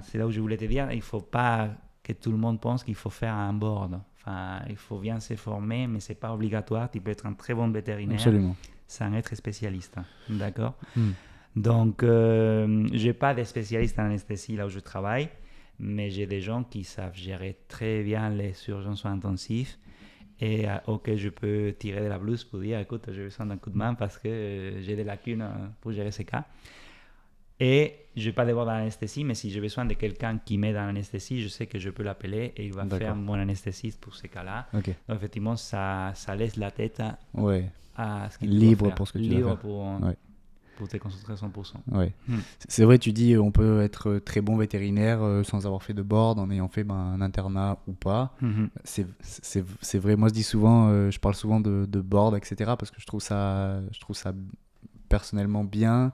c'est là où je voulais te dire, il ne faut pas que tout le monde pense qu'il faut faire un board. Il faut bien se former, mais ce n'est pas obligatoire. Tu peux être un très bon vétérinaire sans être spécialiste. D'accord ? Donc, je n'ai pas de spécialiste en anesthésie là où je travaille, mais j'ai des gens qui savent gérer très bien les urgences intensives et auxquels je peux tirer de la blouse pour dire, écoute, j'ai besoin d'un coup de main parce que j'ai des lacunes pour gérer ces cas. Et je ne vais pas devoir d'anesthésie, mais si j'ai besoin de quelqu'un qui m'aide dans l'anesthésie, je sais que je peux l'appeler et il va faire mon anesthésiste pour ces cas-là. Donc, effectivement, ça laisse la tête à ce qu'il libre pour ce que tu libre vas faire. Pour te concentrer à 100%. Ouais. C'est vrai, tu dis on peut être très bon vétérinaire sans avoir fait de board, en ayant fait un internat ou pas. C'est vrai, moi je dis souvent, je parle souvent de board, etc. parce que je trouve ça personnellement bien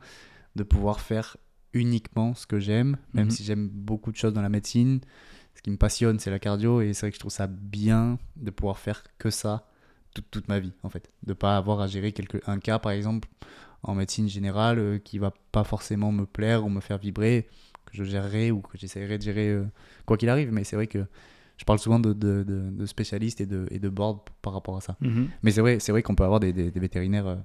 de pouvoir faire uniquement ce que j'aime, même si j'aime beaucoup de choses dans la médecine. Ce qui me passionne, c'est la cardio, et c'est vrai que je trouve ça bien de pouvoir faire que ça toute ma vie, en fait. De ne pas avoir à gérer un cas, par exemple, en médecine générale qui va pas forcément me plaire ou me faire vibrer, que je gérerai ou que j'essaierai de gérer quoi qu'il arrive. Mais c'est vrai que je parle souvent de spécialistes et de board par rapport à ça. Mais c'est vrai qu'on peut avoir des vétérinaires.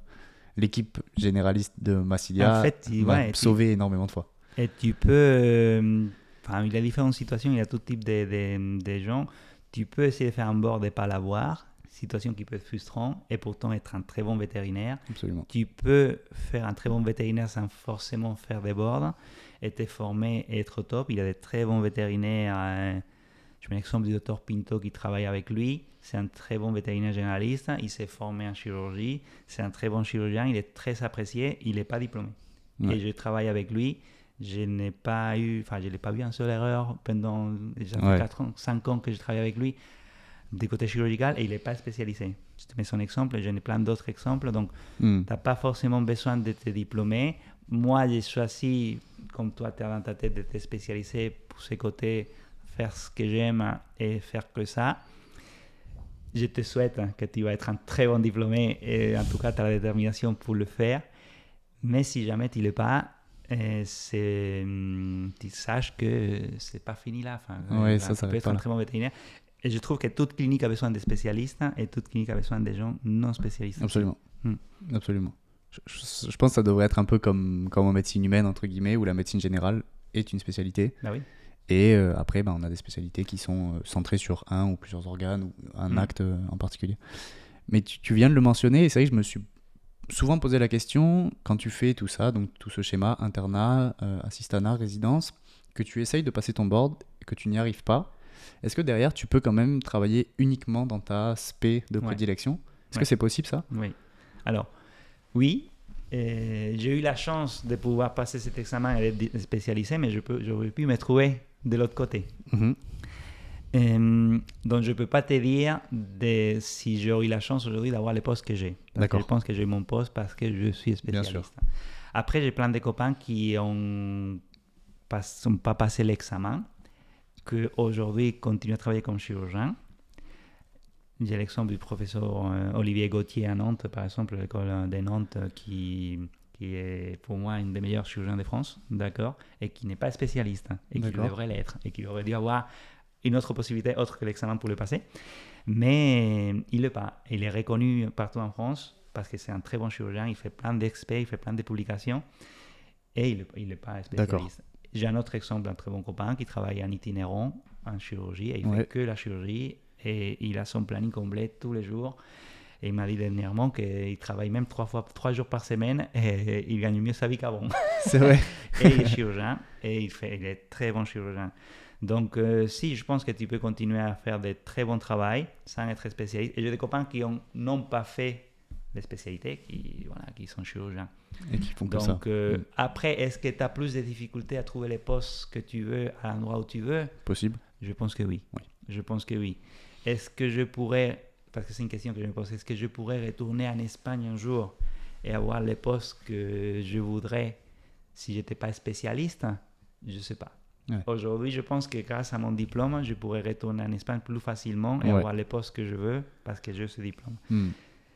L'équipe généraliste de Massilia En fait, m'a sauvé énormément de fois. Et tu peux... il y a différentes situations, il y a tout type de gens. Tu peux essayer de faire un board et pas l'avoir, situation qui peut être frustrante, et pourtant être un très bon vétérinaire. Absolument. Tu peux faire un très bon vétérinaire sans forcément faire des boards, et te former et être au top. Il y a des très bons vétérinaires. Je mets l'exemple du docteur Pinto qui travaille avec lui. C'est un très bon vétérinaire généraliste. Il s'est formé en chirurgie. C'est un très bon chirurgien. Il est très apprécié. Il n'est pas diplômé. Ouais. Et je travaille avec lui. Je n'ai pas eu une seule erreur pendant déjà 5 ans que je travaille avec lui du côté chirurgical et il n'est pas spécialisé. Je te mets son exemple, j'en ai plein d'autres exemples. Donc, tu n'as pas forcément besoin de te diplômer. Moi, j'ai choisi, comme toi, tu as dans ta tête, de te spécialiser pour ce côté, faire ce que j'aime et faire que ça. Je te souhaite que tu vas être un très bon diplômé et en tout cas, tu as la détermination pour le faire. Mais si jamais tu ne l'es pas, tu saches que c'est pas fini là. Ça peut être un très bon vétérinaire. Et je trouve que toute clinique a besoin de spécialistes et toute clinique a besoin de gens non spécialistes. Absolument. Absolument. Je pense que ça devrait être un peu comme en médecine humaine, entre guillemets, où la médecine générale est une spécialité. Ah oui. Et après, on a des spécialités qui sont centrées sur un ou plusieurs organes ou un acte en particulier. Mais tu viens de le mentionner et c'est vrai que je me suis souvent posé la question, quand tu fais tout ça, donc tout ce schéma, internat, assistanat, résidence, que tu essayes de passer ton board et que tu n'y arrives pas, est-ce que derrière tu peux quand même travailler uniquement dans ta spé de prédilection ? Est-ce que c'est possible ça ? Oui. Alors, oui. J'ai eu la chance de pouvoir passer cet examen et d'être spécialisé, mais j'aurais pu me trouver de l'autre côté. Donc, je ne peux pas te dire si j'aurais eu la chance aujourd'hui d'avoir le poste que j'ai. Je pense que j'ai eu mon poste parce que je suis spécialiste. Bien sûr. Après, j'ai plein de copains qui n'ont pas passé l'examen, qui aujourd'hui continuent à travailler comme chirurgien. J'ai l'exemple du professeur Olivier Gauthier à Nantes, par exemple, l'école de Nantes, qui est pour moi une des meilleures chirurgiens de France, d'accord, et qui n'est pas spécialiste, et qui devrait l'être, et qui aurait dû avoir une autre possibilité autre que l'examen pour le passer. Mais il l'est pas. Il est reconnu partout en France parce que c'est un très bon chirurgien, il fait plein d'expés, il fait plein de publications, et il n'est pas spécialiste. D'accord. J'ai un autre exemple d'un très bon copain qui travaille en itinérant en chirurgie, et il fait que la chirurgie, et il a son planning complet tous les jours. Et il m'a dit dernièrement qu'il travaille même 3 jours par semaine et il gagne mieux sa vie qu'avant. C'est vrai. Et il est chirurgien et il est très bon chirurgien. Donc, si, je pense que tu peux continuer à faire de très bons travail sans être spécialiste. Et j'ai des copains qui n'ont pas fait les spécialités, qui sont chirurgiens. Et qui font donc, ça. Après, est-ce que tu as plus de difficultés à trouver les postes que tu veux à l'endroit où tu veux ? Possible. Je pense que oui. Je pense que oui. Est-ce que je pourrais, parce que c'est une question que je me pose, est-ce que je pourrais retourner en Espagne un jour et avoir les postes que je voudrais si je n'étais pas spécialiste ? Je ne sais pas. Ouais. Aujourd'hui, je pense que grâce à mon diplôme, je pourrais retourner en Espagne plus facilement et avoir les postes que je veux parce que j'ai ce diplôme.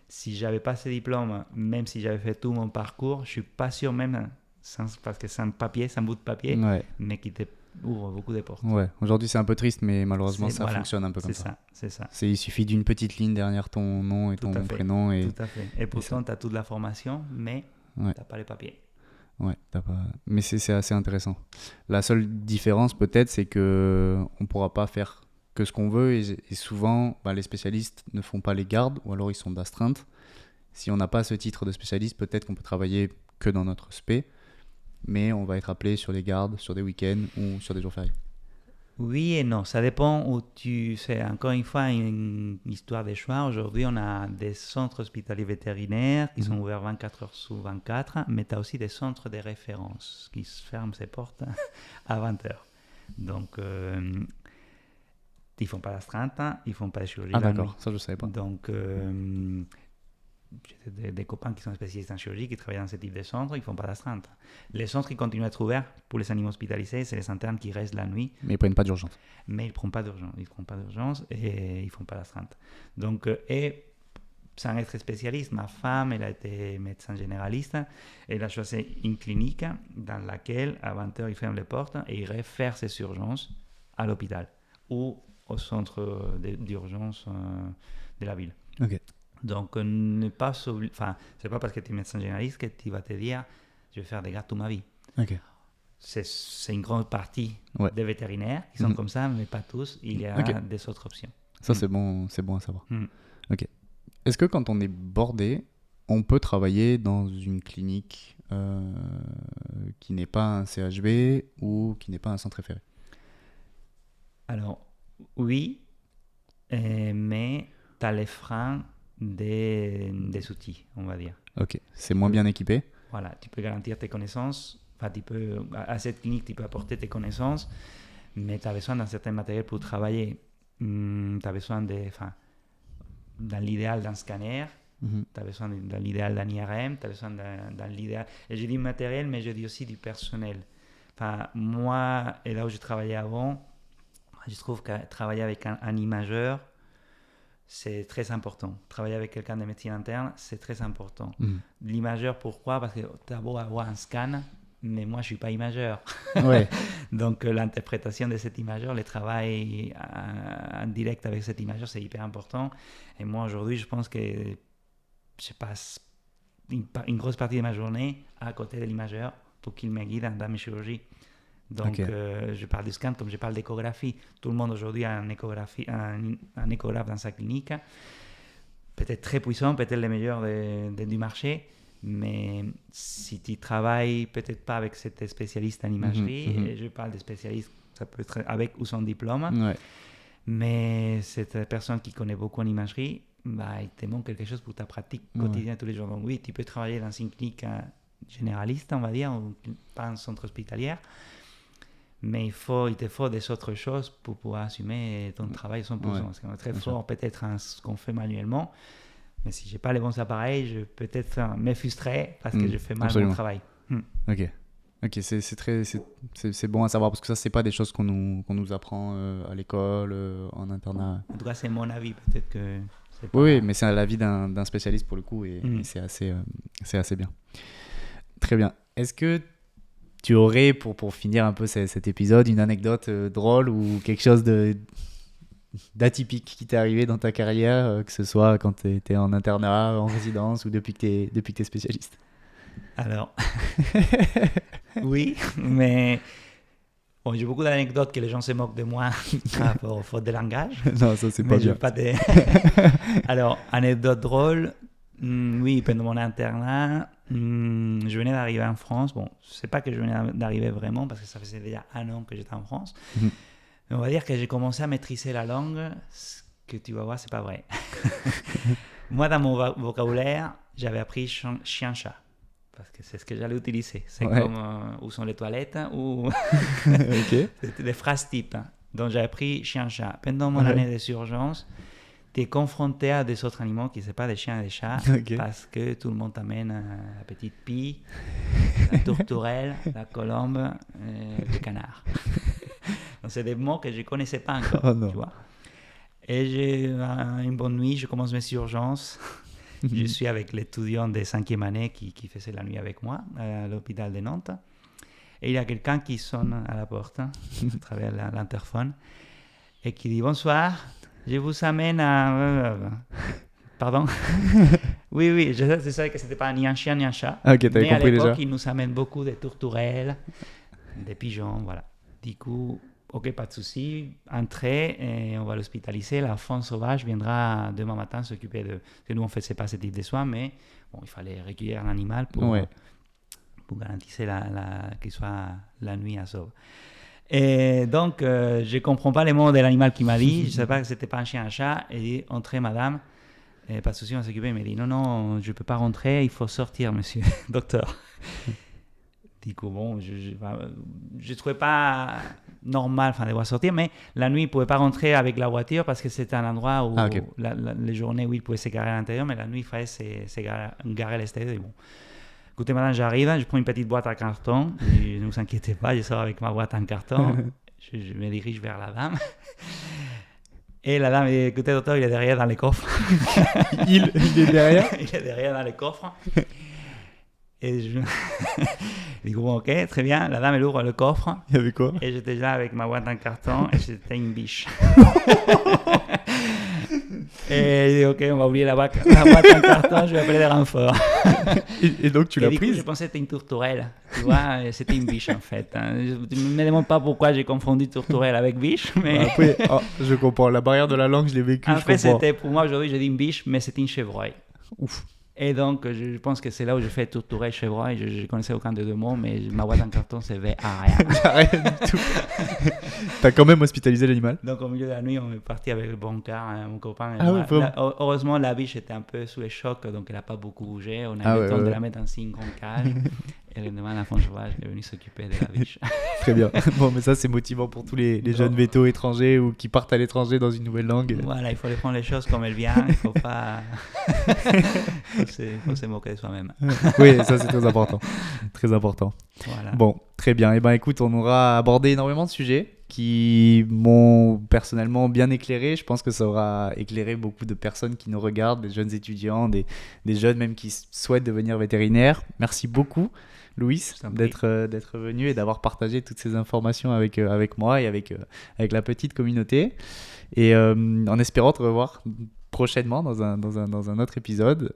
Si je n'avais pas ce diplôme, même si j'avais fait tout mon parcours, je ne suis pas sûr même, parce que c'est un papier, c'est un bout de papier, mais qui te ouvre beaucoup de portes. Ouais, aujourd'hui c'est un peu triste, mais malheureusement ça fonctionne un peu comme ça. C'est ça. Il suffit d'une petite ligne derrière ton nom et ton prénom. Tout à fait. Et pourtant, tu as toute la formation, mais tu n'as pas les papiers. Ouais, t'as pas... Mais c'est assez intéressant. La seule différence peut-être, c'est qu'on ne pourra pas faire que ce qu'on veut et souvent les spécialistes ne font pas les gardes ou alors ils sont d'astreinte. Si on n'a pas ce titre de spécialiste, peut-être qu'on peut travailler que dans notre spé, mais on va être appelé sur les gardes, sur des week-ends ou sur des jours fériés. Oui et non, ça dépend où tu... C'est encore une fois une histoire de choix. Aujourd'hui, on a des centres hospitaliers vétérinaires qui sont ouverts 24 heures sur 24, mais tu as aussi des centres de référence qui ferment ses portes à 20 heures. Donc, ils ne font pas l'astreinte, ils ne font pas de chirurgie. Ah d'accord, ça je ne savais pas. Donc, j'ai des copains qui sont spécialistes en chirurgie, qui travaillent dans ce type de centres, ils ne font pas d'astreinte. Les centres qui continuent à être ouverts pour les animaux hospitalisés, c'est les internes qui restent la nuit. Mais ils ne prennent pas d'urgence. Mais ils ne prennent pas d'urgence. Ils ne prennent pas d'urgence et ils ne font pas d'astreinte. Donc, et sans être spécialiste. Ma femme, elle a été médecin généraliste. Elle a choisi une clinique dans laquelle, à 20h, il ferme les portes et il irait faire ses urgences à l'hôpital ou au centre d'urgence de la ville. Ok. Donc, c'est pas parce que tu es médecin généraliste que tu vas te dire je vais faire des gardes toute ma vie. Ok. C'est une grande partie Ouais. des vétérinaires qui sont comme ça, mais pas tous. Il y a des autres options. Ça, c'est bon à savoir. Mm. Ok. Est-ce que quand on est bordé, on peut travailler dans une clinique qui n'est pas un CHV ou qui n'est pas un centre référé? Alors, oui, mais tu as les freins des outils, on va dire. Ok. C'est moins bien équipé? Voilà, tu peux garantir tes connaissances. Enfin, à cette clinique, tu peux apporter tes connaissances, mais tu as besoin d'un certain matériel pour travailler. Tu as besoin dans l'idéal d'un scanner, tu as besoin dans l'idéal d'un IRM, tu as besoin dans l'idéal... Et je dis matériel, mais je dis aussi du personnel. Enfin, moi, et là où je travaillais avant, je trouve que travailler avec un imageur, c'est très important. Travailler avec quelqu'un de médecine interne, c'est très important. L'imageur, pourquoi? Parce que tu as beau avoir un scan, mais moi, je ne suis pas imageur. Ouais. Donc, l'interprétation de cet imageur, le travail en direct avec cet imageur, c'est hyper important. Et moi, aujourd'hui, je pense que je passe une grosse partie de ma journée à côté de l'imageur pour qu'il me guide dans mes chirurgies. Donc, je parle du scan comme je parle d'échographie. Tout le monde aujourd'hui a un échographe dans sa clinique. Peut-être très puissant, peut-être le meilleur du marché. Mais si tu travailles peut-être pas avec cet spécialiste en imagerie, et je parle de spécialistes, ça peut être avec ou sans diplôme, mais cette personne qui connaît beaucoup en imagerie, il te manque quelque chose pour ta pratique quotidienne tous les jours. Donc oui, tu peux travailler dans une clinique généraliste, on va dire, ou pas un centre hospitalier, mais il te faut des autres choses pour pouvoir assumer ton travail 100%. Parce qu'on est très fort peut-être en ce qu'on fait manuellement, mais si je n'ai pas les bons appareils, je peux peut-être me frustrer parce que je fais mal mon travail. Ok, c'est bon à savoir parce que ça, c'est pas des choses qu'on nous apprend à l'école, en internat. En tout cas, c'est mon avis. Peut-être que c'est pas... Oui, mais c'est l'avis d'un spécialiste pour le coup et c'est assez bien. Très bien. Est-ce que tu aurais, pour finir un peu cet épisode, une anecdote drôle ou quelque chose d'atypique qui t'est arrivé dans ta carrière, que ce soit quand tu étais en internat, en résidence ou depuis que tu es spécialiste? Alors, oui, mais bon, j'ai beaucoup d'anecdotes que les gens se moquent de moi par rapport aux fautes de langage. Non, ça c'est pas bien. Alors, anecdote drôle, oui, pendant mon internat, je venais d'arriver en France. Bon, c'est pas que je venais d'arriver vraiment parce que ça faisait déjà 1 an que j'étais en France. Mais on va dire que j'ai commencé à maîtriser la langue. Ce que tu vas voir, c'est pas vrai. Moi, dans mon vocabulaire, j'avais appris chien-chat. Parce que c'est ce que j'allais utiliser. C'est comme où sont les toilettes ou c'était des phrases types. Donc j'ai appris chien-chat. Pendant mon année de surgence, tu es confronté à des autres animaux qui ne sont pas des chiens et des chats parce que tout le monde t'amène la petite pie, la tourterelle, la colombe, le canard. Donc c'est des mots que je ne connaissais pas encore. Tu vois. Et une bonne nuit, je commence mes surgences. Je suis avec l'étudiant de 5e année qui faisait la nuit avec moi à l'hôpital de Nantes. Et il y a quelqu'un qui sonne à la porte à travers l'interphone et qui dit « Bonsoir, je vous amène à... » Pardon? Oui, je savais que ce n'était pas ni un chien ni un chat. Mais à l'époque, il nous amène beaucoup de tourterelles, des pigeons, voilà. Du coup... Ok, pas de souci, entrez et on va l'hospitaliser. La faune sauvage viendra demain matin s'occuper de... Parce que nous, on ne faisait pas ce type de soins, mais bon, il fallait recueillir un animal pour garantir qu'il soit la nuit à sauve. Et donc, je ne comprends pas les mots de l'animal qui m'a dit. Je ne savais pas que ce n'était pas un chien, un chat. Et il dit, entrez, madame. Et pas de souci, on s'occupait. Il m'a dit, non, je ne peux pas rentrer, il faut sortir, monsieur, docteur. Du coup, bon, je ne trouvais pas normal de voir sortir, mais la nuit, il ne pouvait pas rentrer avec la voiture parce que c'était un endroit où les journées, oui, il pouvait se garer à l'intérieur, mais la nuit, il fallait se garer à l'extérieur. Bon. Écoutez, madame, j'arrive, je prends une petite boîte à carton, et ne vous inquiétez pas, je sors avec ma boîte en carton, je me dirige vers la dame. Et la dame dit, écoutez, docteur, il est derrière dans les coffres. Il est derrière. Il est derrière dans les coffres. Et je dis, bon, ok, très bien. La dame, elle ouvre le coffre. Il y avait quoi? Et j'étais là avec ma boîte en carton et c'était une biche. Et je dis, ok, on va oublier la boîte en carton, je vais appeler des renforts. Et donc, tu l'as Du coup, prise? je pensais que c'était une tourterelle. Tu vois, c'était une biche en fait. Je ne me demande pas pourquoi j'ai confondu tourterelle avec biche. Mais Après, je comprends. La barrière de la langue, je l'ai vécue. en je fait, comprends. c'était pour moi aujourd'hui, j'ai dit une biche, mais c'était une chevreuil. Ouf. Et donc, je pense que c'est là où j'ai fait tourterelle, chevreuil. Je connaissais aucun des deux mots, mais ma boîte en carton servait à rien. Rien du tout. T'as quand même hospitalisé l'animal? Donc, au milieu de la nuit, on est parti avec le bon car, mon copain. Et Ah moi. ouais, vraiment. Heureusement, la biche était un peu sous les chocs, donc elle n'a pas beaucoup bougé. On a Ah eu ouais, le temps ouais, de ouais. la mettre dans une grande cage. Et le lendemain, l'enfant sauvage est venu s'occuper de la biche. Très bien. Bon, mais ça, c'est motivant pour tous les jeunes vétos étrangers ou qui partent à l'étranger dans une nouvelle langue. Voilà, il faut les prendre les choses comme elles viennent. Il ne faut pas faut se moquer de soi-même. Oui, ça, c'est très important. Très important. Voilà. Bon, très bien. Eh ben, écoute, on aura abordé énormément de sujets qui m'ont personnellement bien éclairé. Je pense que ça aura éclairé beaucoup de personnes qui nous regardent, des jeunes étudiants, des jeunes même qui souhaitent devenir vétérinaires. Merci beaucoup, Louis, d'être venu et d'avoir partagé toutes ces informations avec moi et avec la petite communauté. Et en espérant te revoir prochainement dans un autre épisode.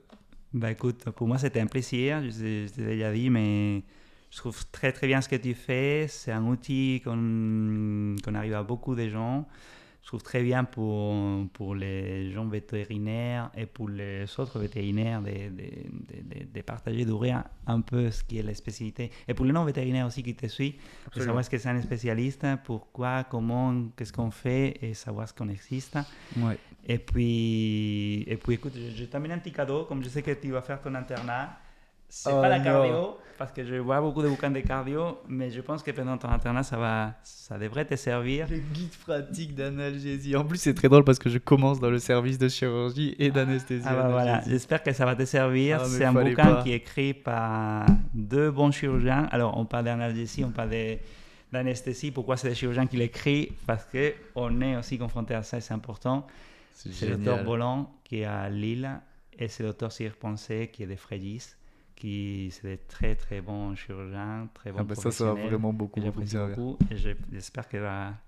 Bah écoute, pour moi c'était un plaisir, je t'ai déjà dit, mais je trouve très très bien ce que tu fais. C'est un outil qu'on arrive à beaucoup de gens. Je trouve très bien pour les gens vétérinaires et pour les autres vétérinaires de partager, d'ouvrir un peu ce qui est la spécialité. Et pour les non-vétérinaires aussi qui te suivent, de savoir ce que c'est un spécialiste, pourquoi, comment, qu'est-ce qu'on fait et savoir ce qu'on existe. Ouais. Et puis écoute, je t'amène un petit cadeau, comme je sais que tu vas faire ton internat. C'est pas la cardio, parce que je vois beaucoup de bouquins de cardio, mais je pense que pendant ton internat, ça devrait te servir. Le guide pratique d'analgésie. En plus, c'est très drôle parce que je commence dans le service de chirurgie et d'anesthésie. Ah bah voilà, j'espère que ça va te servir. Ah, c'est un bouquin qui est écrit par deux bons chirurgiens. Alors, on parle d'analgésie, on parle d'anesthésie. Pourquoi c'est des chirurgiens qui l'écrivent? Parce qu'on est aussi confronté à ça et c'est important. C'est le docteur Bolland qui est à Lille et c'est le docteur Cyril Poncet qui est de Fréjus, qui c'est des très très bons chirurgiens, très bons professionnels. Ça va vraiment beaucoup me servir. Et j'espère que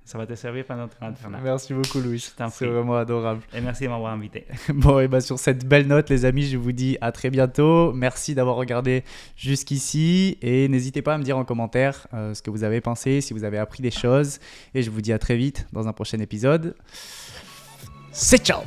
ça va te servir pendant ton internat. Merci beaucoup, Louis. C'est vraiment adorable. Et merci de m'avoir invité. Bon, et sur cette belle note, les amis, je vous dis à très bientôt. Merci d'avoir regardé jusqu'ici et n'hésitez pas à me dire en commentaire ce que vous avez pensé, si vous avez appris des choses. Et je vous dis à très vite dans un prochain épisode. C'est ciao.